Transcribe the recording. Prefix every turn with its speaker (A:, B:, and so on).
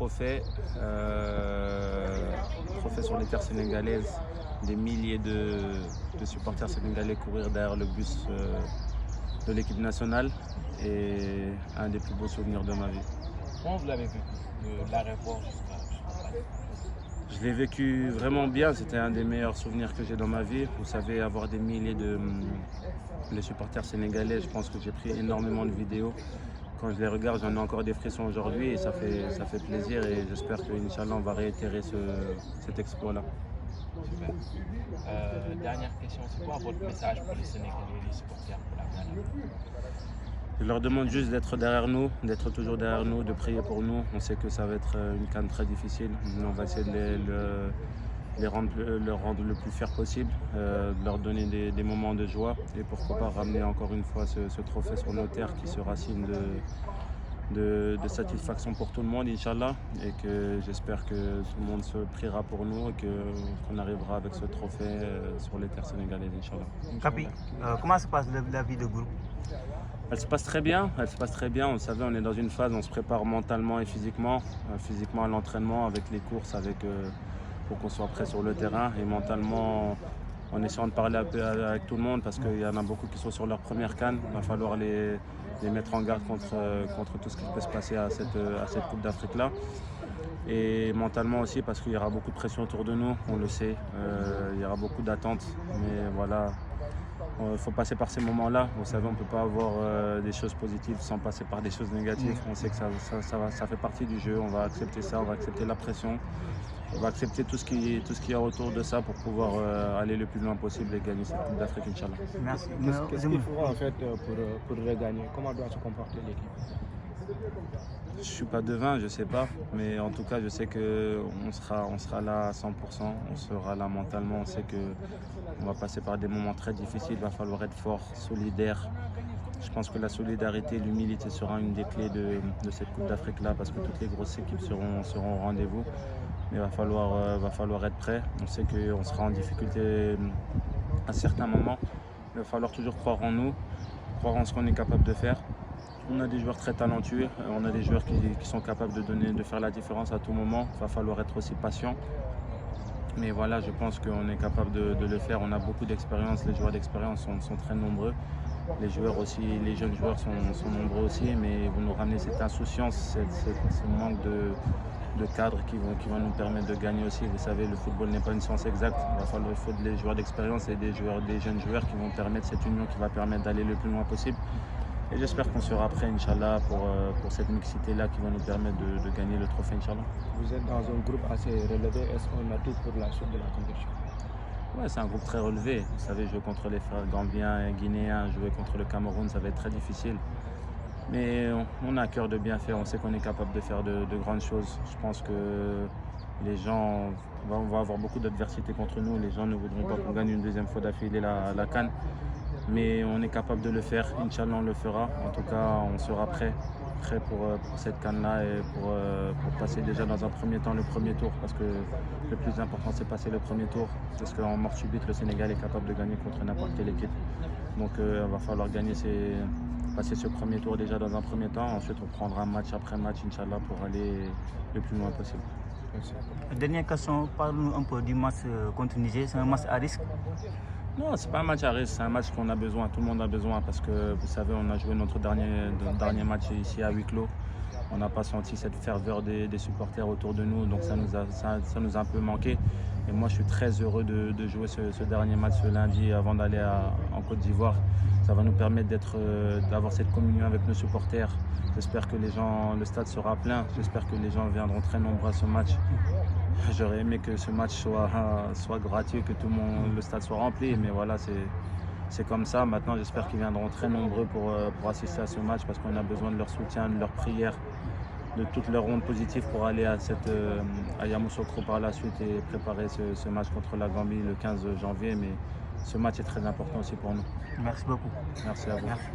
A: trophée, trophée sur les terres sénégalaises, des milliers de supporters sénégalais courir derrière le bus de l'équipe nationale et un des plus beaux souvenirs de ma vie.
B: Comment vous l'avez vécu de l'aéroport jusqu'à Paris?
A: Je l'ai vécu vraiment bien, c'était un des meilleurs souvenirs que j'ai dans ma vie. Vous savez, avoir des milliers de supporters sénégalais, je pense que j'ai pris énormément de vidéos. Quand je les regarde, j'en ai encore des frissons aujourd'hui et ça fait plaisir et j'espère qu'Inch'Allah, on va réitérer cet exploit-là.
B: Super. Dernière question, c'est quoi votre message pour les Sénégalais et les supporters pour la CAN?
A: Je leur demande juste d'être derrière nous, d'être toujours derrière nous, de prier pour nous. On sait que ça va être une CAN très difficile. On va essayer de leur rendre le plus fier possible, de leur donner des moments de joie et pourquoi pas ramener encore une fois ce trophée sur nos terres qui sera signe de satisfaction pour tout le monde, Inch'Allah, et que j'espère que tout le monde se priera pour nous et qu'on arrivera avec ce trophée sur les terres sénégalaises, Inch'Allah.
C: Capi, comment se passe la vie de groupe?
A: Elle se passe très bien, elle se passe très bien. Vous savez, on est dans une phase où on se prépare mentalement et physiquement. Physiquement à l'entraînement, avec les courses, pour qu'on soit prêt sur le terrain. Et mentalement, en essayant de parler avec tout le monde, parce qu'il y en a beaucoup qui sont sur leur première CAN. Il va falloir les mettre en garde contre tout ce qui peut se passer à cette Coupe d'Afrique-là. Et mentalement aussi, parce qu'il y aura beaucoup de pression autour de nous, on le sait. Il y aura beaucoup d'attentes, mais voilà. Il faut passer par ces moments-là. Vous savez, on ne peut pas avoir des choses positives sans passer par des choses négatives. On sait que ça fait partie du jeu. On va accepter ça, on va accepter la pression. On va accepter tout ce qu'il y a autour de ça pour pouvoir aller le plus loin possible et gagner cette Coupe d'Afrique, Inch'Allah.
C: Merci.
D: Qu'est-ce qu'il faut en fait pour regagner? Comment doit se comporter l'équipe?
A: Je ne suis pas devin, je ne sais pas, mais en tout cas je sais qu'on sera là à 100%, on sera là mentalement, on sait qu'on va passer par des moments très difficiles, il va falloir être fort, solidaire. Je pense que la solidarité et l'humilité sera une des clés de cette Coupe d'Afrique-là parce que toutes les grosses équipes seront au rendez-vous. Mais il va falloir être prêt, on sait qu'on sera en difficulté à certains moments, il va falloir toujours croire en nous, croire en ce qu'on est capable de faire. On a des joueurs très talentueux, on a des joueurs qui sont capables de faire la différence à tout moment. Il va falloir être aussi patient. Mais voilà, je pense qu'on est capable de le faire. On a beaucoup d'expérience, les joueurs d'expérience sont très nombreux. Les joueurs aussi, les jeunes joueurs sont nombreux aussi, mais ils vont nous ramener cette insouciance, ce manque de cadre qui va nous permettre de gagner aussi. Vous savez, le football n'est pas une science exacte. Il faut des joueurs d'expérience et des jeunes joueurs qui vont permettre cette union qui va permettre d'aller le plus loin possible. Et j'espère qu'on sera prêt, Inch'Allah, pour cette mixité-là qui va nous permettre de gagner le trophée, Inch'Allah.
D: Vous êtes dans un groupe assez relevé. Est-ce qu'on a tout pour la suite de la compétition?
A: Ouais, c'est un groupe très relevé. Vous savez, jouer contre les frères gambiens et guinéens, jouer contre le Cameroun, ça va être très difficile. Mais on a à cœur de bien faire. On sait qu'on est capable de faire de grandes choses. Je pense que les gens vont avoir beaucoup d'adversité contre nous. Les gens ne voudront pas qu'on gagne une deuxième fois d'affilée la CAN. Mais on est capable de le faire, Inch'Allah on le fera. En tout cas, on sera prêt pour cette CAN-là et pour passer déjà dans un premier temps le premier tour. Parce que le plus important, c'est passer le premier tour. Parce qu'en mort subite, le Sénégal est capable de gagner contre n'importe quelle équipe. Donc il va falloir passer ce premier tour déjà dans un premier temps. Ensuite, on prendra match après match, Inch'Allah, pour aller le plus loin possible.
C: Dernière question, parle-nous un peu du match contre Niger. C'est un match à risque?
A: Non, c'est pas un match à risque, c'est un match qu'on a besoin, tout le monde a besoin parce que vous savez, on a joué notre dernier match ici à huis clos. On n'a pas senti cette ferveur des supporters autour de nous, donc ça nous a un peu manqué. Et moi, je suis très heureux de jouer ce dernier match ce lundi avant d'aller en Côte d'Ivoire. Ça va nous permettre d'avoir cette communion avec nos supporters. J'espère que le stade sera plein, j'espère que les gens viendront très nombreux à ce match. J'aurais aimé que ce match soit gratuit, que le stade soit rempli, mais voilà, c'est comme ça. Maintenant, j'espère qu'ils viendront très nombreux pour assister à ce match parce qu'on a besoin de leur soutien, de leur prière, de toutes leurs ondes positives pour aller à Yamoussoukro par la suite et préparer ce match contre la Gambie le 15 janvier. Mais ce match est très important aussi pour nous.
C: Merci beaucoup.
A: Merci à vous. Merci.